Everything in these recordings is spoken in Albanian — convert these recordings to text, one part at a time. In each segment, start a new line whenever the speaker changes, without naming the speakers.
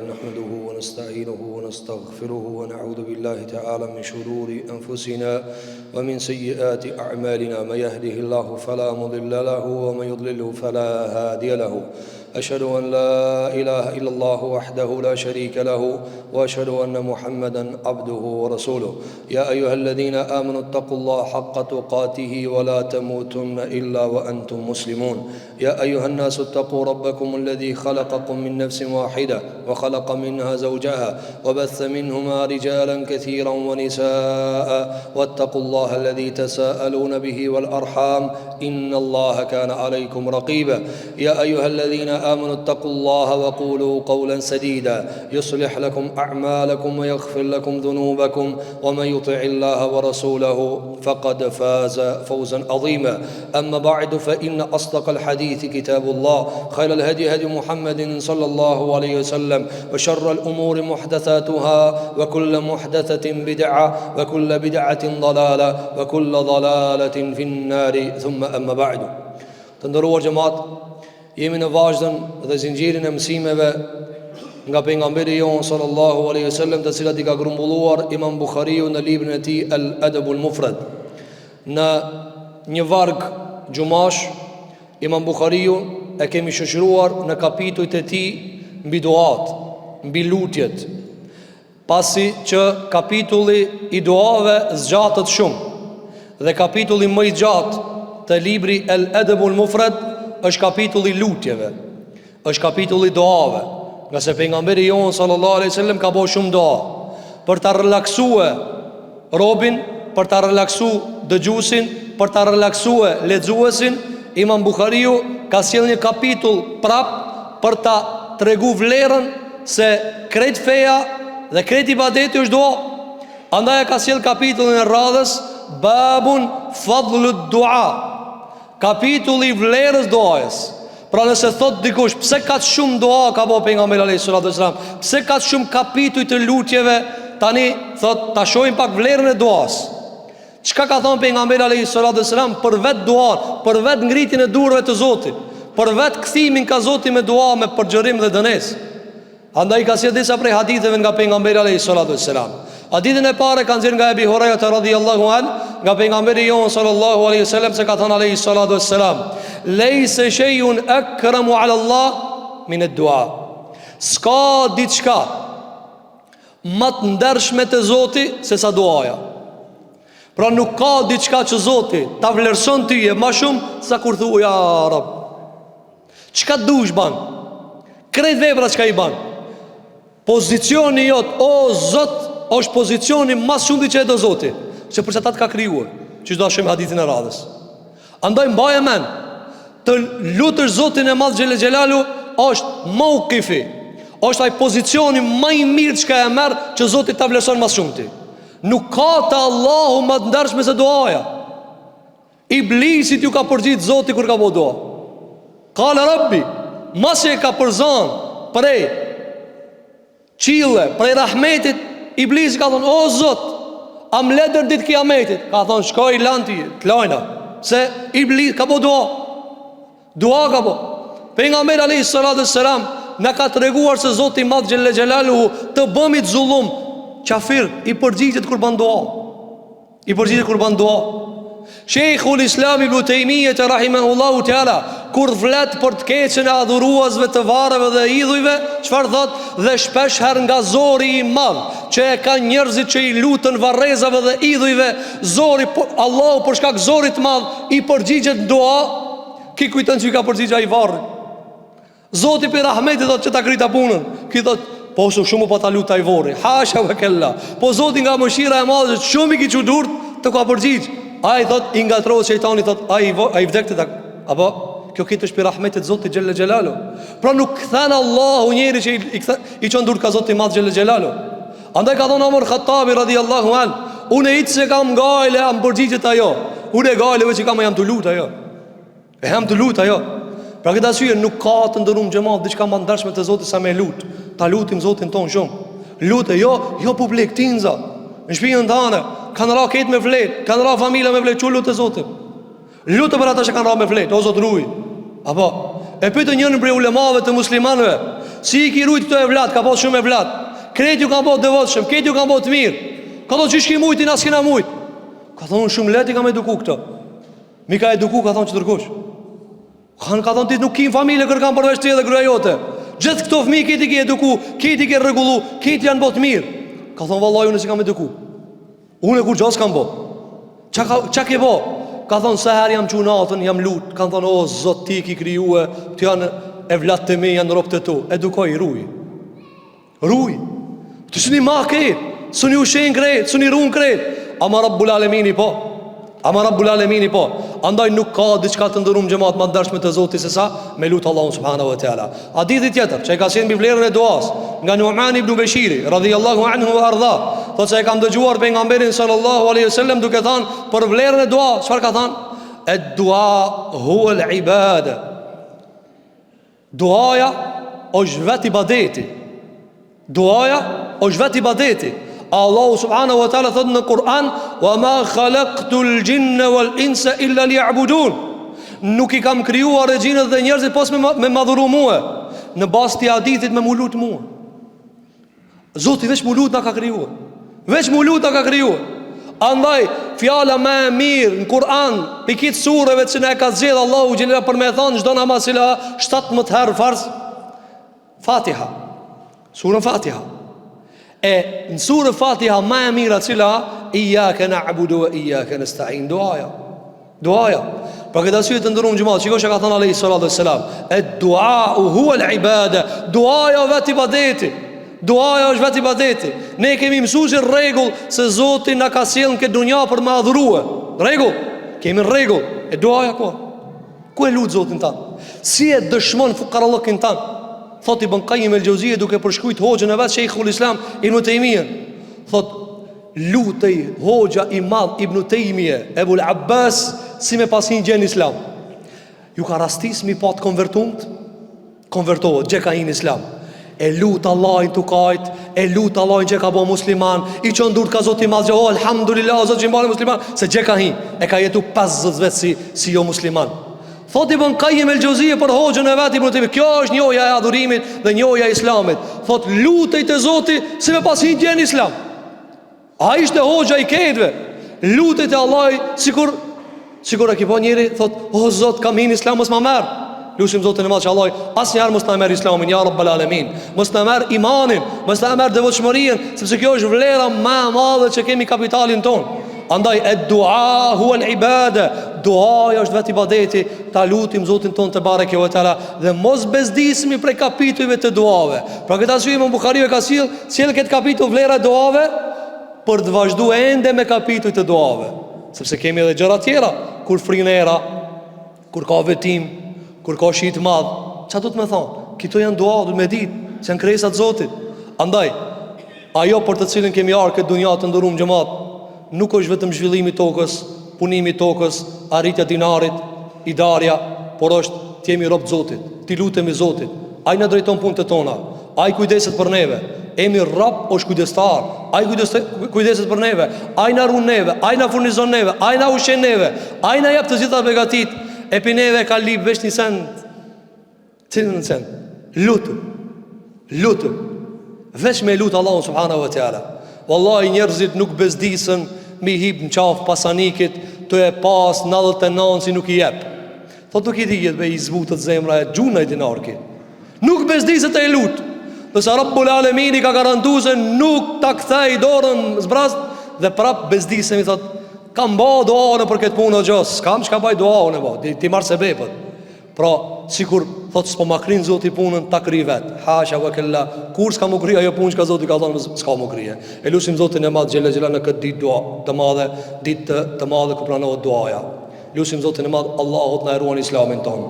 نحمده ونستعينه ونستغفره ونعوذ بالله تعالى من شرور أنفسنا ومن سيئات أعمالنا. من يهده الله فلا مضل له ومن يضلله فلا هادي له. أشهد أن لا إله إلا الله وحده لا شريك له وأشهد أن محمدا عبده ورسوله. يا أيها الذين آمنوا اتقوا الله حق تقاته ولا تموتن إلا وأنتم مسلمون. يا أيها الناس اتقوا ربكم الذي خلقكم من نفس واحدة وخلق منها زوجها وبث منهما رجالا كثيرا ونساء واتقوا الله الذي تساءلون به والأرحام إن الله كان عليكم رقيبا. يا أيها الذين آمنوا اتقوا الله وقولوا قولا سديدا يصلح لكم أعمالكم ويغفر لكم ذنوبكم ومن يطع الله ورسوله فقد فاز فوزا عظيما. أما بعد فإن أصدق الحديث كتاب الله خير الهدي هدي محمد صلى الله عليه وسلم وشر الأمور محدثاتها وكل محدثة بدعة وكل بدعة ضلالة وكل ضلالة في النار ثم أما بعد. Të جماعت jemi në vazhdën dhe zinxhirin e mësimeve nga pejgamberi jon sallallahu alaihi wasallam, të cilat I ka grumbulluar Imam Buhariu në librin e tij Al-Adabul Mufrad. Në një varg xumash, Imam Buhariu e kemi shoqëruar në kapitujt e tij mbi duat, mbi lutjet, pasi që kapitulli I duave zgjatet shumë dhe kapitulli më I gjatë të libri Al-Adabul Mufrad është kapitulli lutjeve, është kapitulli doave, nga se pejgamberi jon sallallahu alaihi wasallam ka bërë shumë doa për ta relaksue robin, për ta relaksue dëgjuesin, për ta relaksue lexuesin. Imam Buhariu ka sjellë një kapitull prap për ta tregu vlerën se krejt feja dhe krejt ibadeti është doa. Andaj ka sjellë kapitullin e radhës Babun Fadlud Dua, kapitulli vlerës doajës. Pra nëse thot dikush pse ka shumë doa ka bëu pejgamberi alayhis salatu wasalam, pse ka shumë kapituj të lutjeve, tani thot ta shohim pak vlerën e duas. Çka ka thënë pejgamberi alayhis salatu wasalam për vet duan, për vet ngritjen e durave të Zotit, për vet kthimin ka Zoti me dua, me përgjërim dhe dënesë. Andaj ka sjellë disa prej haditheve nga pejgamberi alayhis salatu wasalam. Hadithin e parë kanë nxjerrë nga Ebi Huraira radhiyallahu an, nga pejgamberi jon sallallahu alaihi wasallam, se ka thënë alayhi salatu wassalam: "Laysa shay'un akramu 'ala Allah min ad-du'a." Ska diçka më të ndershme te Zoti se sa duaja. Pra nuk ka diçka që Zoti ta vlerëson tyje më shumë sa kur thua ja Rab. Çka dush ban? Krejt veprat çka I ban. Pozicioni jot, o Zot, është pozicioni mas shumë që e do Zoti, që përsa ta të ka kryuar, që do shumë hadithin e radhës. Andaj mbaj e men, të lutësh Zotin e madh Gjelle Gjelalu është mauqifi, është aj pozicioni më I mirë që ka e merë, që Zoti ta vlerëson mas shumë ti. Nuk ka të Allahu më të ndershme se duaja. Iblisit ju ka përgjit Zoti kur ka bo dua. Kale Rabbi, mas e ka përzan prej qile, prej rahmetit, Iblisi ka thonë, o Zot, am ledër ditë kiametit. Ka thonë, shkoj lanti, të lajna. Se Iblis ka bo dua. Dua ka bo. Pejgamberi alayhis salatu wassalam na ka të reguar se Zoti madh Gjelle Gjelaluhu të bëmit zullum, qafir, I përgjigjet kur ban dua. I përgjigjet kur ban dua. Sheikhul Islam Ibn Taymiyah rahimahullahu ta'ala, kur vlet për të keqen e adhuruesve të varreve dhe idhujve, çfarë thot? Dhe shpesh herë nga zori I madh që e ka njerëzit që I lutën varrezave dhe idhujve, zori, Allahu për shkak zorit madh I përgjigjet dua, ki kujton që I ka përgjigja I varri. Zoti për rahmetit thot që ta krita punën, ki thot po shumë pa ta luta I vorri. Hasha ve kella. Po Zoti nga mëshira e madhe shumë I ki çudurt të ka përgjigj. Ai thot I ngatrohet shejtani, thot ai vdekte ta, apo kjo kitë është për rahmetit Zotit Gjelle Gjelalu. Pra nuk kthen Allahu njeri që I çon dur ka Zoti madh Gjelle Gjelalu. Andaj ka thonë Omar Khattabi radhiyallahu an, unë I se kam gajle am përgjigjet ajo. Unë gajleve që kam jam të lut ajo. E jam të lut ajo. Pra këtë arsye nuk ka të ndërum xhamat diçka më ndershme te Zoti sa me lut. Ta lutim Zotin ton shumë. Lutë jo publik tinza. Në shtëpinë tënde kanë ra këtë me vlet, kanë ra familja me vlet, çu lutë Zotin. Lutë për ata që kanë ra me vlet, o Zot ruaj. Apo e pyetën njërin prej ulemave të muslimanëve, Si I ki rujt këto evlat, ka pas shumë evlat. Kreti ju ka pas devotshëm, kreti ju ka pas të mirë. Ka thonë çish ki mujtin, as kena mujt. Ka thonë shumë lehti kam eduku këto. Mi ka eduku, ka thonë që tërkush. Ka thonë ti nuk ki në familje kërkan përveç ti edhe gruaja jote. Gjithë këto fëmijë këti ki eduku, këti ki rregullu, këti janë botë mirë. Ka thonë vallahi unë si kam eduku. Unë kur gjas kam bo. Qa ke bo? Ka thonë se her jam qunatën, jam lut. Ka thonë o zot ti ki kryue, të janë evlat të mi, janë ropë të tu. Edukoj, ruj. Të së një ma kretë, së një ushen kretë, së një run kretë. Ama Rabbul Alemini po. Andaj nuk ka diçka të ndërum gjemat ma dërshme të Zotit se sa me lutë Allahun subhanahu wa ta'ala. Hadithi tjetër që e ka qenë mbi vlerën e duas nga Nu'man ibn Beshiri radhiyallahu anhu wa arda, thotë se e kam dëgjuar pejgamberin sallallahu alaihi wasallam duke thënë për vlerën e duas. Çfarë ka thënë? Ad-dua huwa al-ibada. Duaja është vetë ibadeti. Duaja është vetë ibadeti. Allahu subhanahu wa ta'ala thotë në Kur'an: "Wa ma khalaqtul jinna wal insa illa liya'budun." Nuk I kam krijuar gjinët dhe njerëzit pos me madhuru mua. Në bazë të hadithit me mulut mua. Zoti veç mulut na ka krijuar. Andaj fjala më e mirë në Kur'an pikit sureve që na e ka zgjedh Allahu xhelal për me thonë çdo namaz që 17 herë farz Fatiha. Surën Fatiha. E në surë Fatiha ma e mira cila Iyake na'budu wa iyake nasta'in. Duaja. Pra këtë asyri të ndërum gjëmatë, qiko që ka thënë alayhi salatu wassalam, e dua u hua l'ibade. Duaja vetë ibadeti. Ne kemi mësu që regull se Zotin në ka sjellë në këtë dunja për me adhurue. Kemi regull. E duaja ko? Ku e lutë Zotin tanë? Si e dëshmon fukarallëkin tanë? Thot Ibn Qayyim el-Jauziyja duke përshkruajt hoxhën e vet Sheikhul Islam Ibn Taymiyah, thot lutej hoxha I madh Ibn Taymiyah Ebul Abbas si me pasin gjen Islam. Ju ka rastis mi pat konvertohet gjeka in Islam. E lut Allahin tukajt, e lut Allahin që ka bo musliman, I qënë dur ka Zoti madh, oh alhamdulillah Zoti që mbani musliman, se gjeka hin e ka jetu 50 vet si jo musliman. Thot Ibn Qayyim el-Jauziyja për hoxhën e vet Ibn Taymiyah, kjo është njohja e adhurimit dhe njohja e Islamit. Thot lutej te Zoti si me pas hidje në Islam. Ai ishte hoxha I ketëve. Lutej te Allahi sikur e ki po njëri thot o Zot kam hin Islam mos ma merr. Lutim Zotin e madh që Allahi asnjëherë mos na merr Islamin ya Rabbal Alamin. Mos na merr imanin, mos na merr devotshmërinë, sepse kjo është vlera më e madhe që kemi kapitalin ton. Andaj ad-dua huwa al-ibada. Duaja është vetë ibadeti. Ta lutim Zotin ton te bareke ve teala dhe mos bezdisemi prej kapitujve të duave. Pra këtë arsye Imam Buhariu ka sjell këtë kapitull vlera e duave për të vazhduar ende me kapitujt të duave, sepse kemi edhe gjëra tjera, kur frinera, kur ka vetim, kur ka shit madh. Çfarë do të më thonë? Këto janë dua, do të më ditë se janë krijesa të Zotit. Andaj ajo për të cilën kemi ardhur këtë dunjë të nderuar xhamat, nuk është vetëm zhvillimi I tokës, punimi I tokës, arritja dinarit, idarja, por është të jemi rob të Zotit, të lutemi Zotit. Ai na drejton punët tona, ai kujdeset për neve. Emi rob është kujdestar, ai kujdeset për neve, ai na ruan neve, ai na furnizon neve, ai na ushqen neve, ai na jep të gjitha begatit. E pi neve ka lip veç një send. Cilën send? Lutu. Veç me lutë Allahun subhanahu wa taala. Wallahi njerëzit nuk bezdisën mi hip në qafë pasanikit të e pas 99 si nuk I jep. Thot nuk I dijet be I zbutët zemra e gjuna I dinarki. Nuk bezdisët e lutë. Nësa Rabbul Alemini ka garantu se nuk ta kthej dorën zbrast dhe prap bezdisëm I thot kam ba doane për këtë punë o gjos, kam që ka baj doane ba, ti marë se bepët. Pra, sikur thot s'po ma krinë Zoti punën, ta kri vetë. Hasha wa kella, kur s'ka mu kri ajo punë që ka Zoti ka thonë, s'ka mu krije. E lusim Zotin e madhë gjele në këtë ditë të madhe, ditë të madhe ku planohet duaja. Lusim Zotin e madhë, Allahot na eruan Islamin tonë,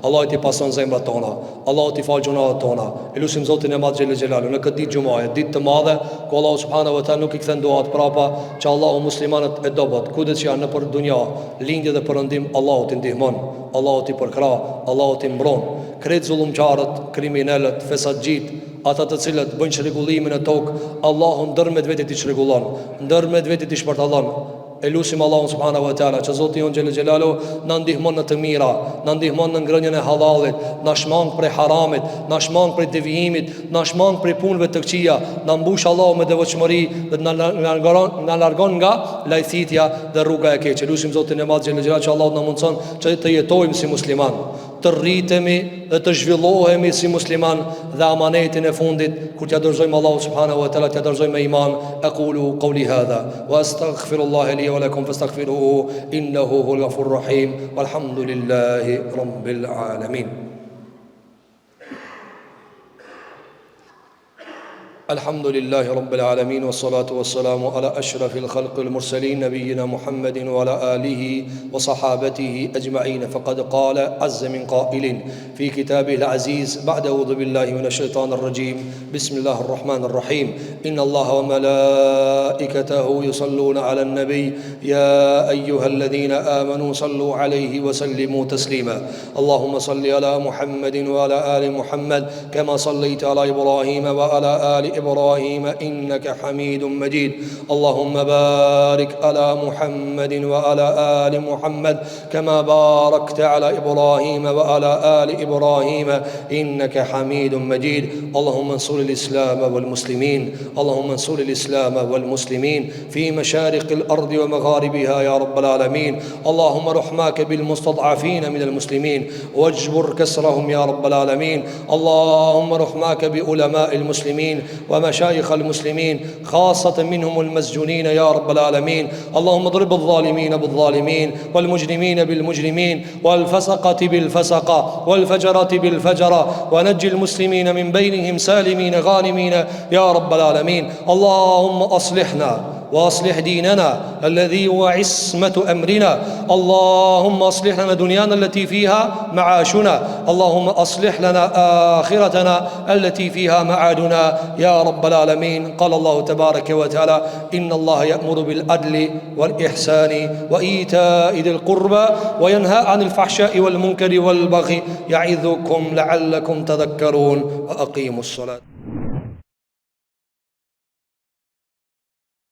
Allahot I pason zemrat tona, Allahot I falë gjunat tona. E lusim Zotin e madhë gjele në këtë ditë gjumaje, ditë të madhe, ku Allahu subhanahu wa ta'ala nuk I kthen duat prapa, që Allahu muslimanët e dobët, kudet që janë në për dunja, lindje dhe përëndim, Allahot I ndihmon, Allahot I përkra, Allahot I mbron. Kretë zullumqarët, kriminelët, fesagjit, ata të cilët bëjnë çrregullimin e tokë, Allahu ndër me vetit I çrregullon, ndër me vetit I shpërtallon. E lusim Allahun subhanahu wa taala që Zoti jon xhelel xhelalu na ndihmon në të mira, na ndihmon në ngrënien e halallit, na shmang prej haramit, na shmang prej devijimit, na shmang prej punëve të këqija, na mbush Allahu me devotshmëri dhe na largon nga lajthitja dhe rruga e keqe. Lusim Zotin e Madh xhelel xhelalu që Allahu na mundson që të jetojmë si musliman, të rritemi dhe të zhvillohemi si musliman dhe amanetin e fundit kur t'ja dorëzojmë Allahu subhanahu wa taala, t'ja dorëzojmë me iman. Aqulu qawli hadha wa astaghfirullaha li wa lakum fastaghfiruhu innahu huwal ghafurur rahim walhamdulillahi rabbil alamin. الحمد لله رب العالمين والصلاة والسلام على أشرف الخلق المرسلين نبينا محمد وعلى آله وصحابته أجمعين. فقد قال عز من قائل في كتابه العزيز بعد أعوذ بالله من الشيطان الرجيم بسم الله الرحمن الرحيم إن الله وملائكته يصلون على النبي يا أيها الذين آمنوا صلوا عليه وسلموا تسليما اللهم صل على محمد وعلى آل محمد كما صليت على إبراهيم وعلى آل إبراهيم إنك حميد مجيد اللهم بارك على محمد وعلى آل محمد كما باركت على إبراهيم وعلى آل إبراهيم إنك حميد مجيد اللهم انصر الإسلام والمسلمين اللهم انصر الإسلام والمسلمين في مشارق الأرض ومغاربها يا رب العالمين اللهم رحماك بالمستضعفين من المسلمين واجبر كسرهم يا رب العالمين اللهم رحماك بعلماء المسلمين ومشايخ المسلمين خاصة منهم المسجونين يا رب العالمين اللهم اضرب الظالمين بالظالمين والمجرمين بالمجرمين والفسقة بالفسقة والفجرة بالفجرة ونجي المسلمين من بينهم سالمين غانمين يا رب العالمين اللهم أصلحنا وأصلح ديننا الذي هو عصمة أمرنا اللهم أصلح لنا دنيانا التي فيها معاشنا اللهم أصلح لنا آخرتنا التي فيها معادنا يا رب العالمين قال الله تبارك وتعالى إن الله يأمر بالعدل والإحسان وإيتاء ذي القربى وينهى عن الفحشاء والمنكر والبغي يعظكم لعلكم تذكرون وأقيموا الصلاة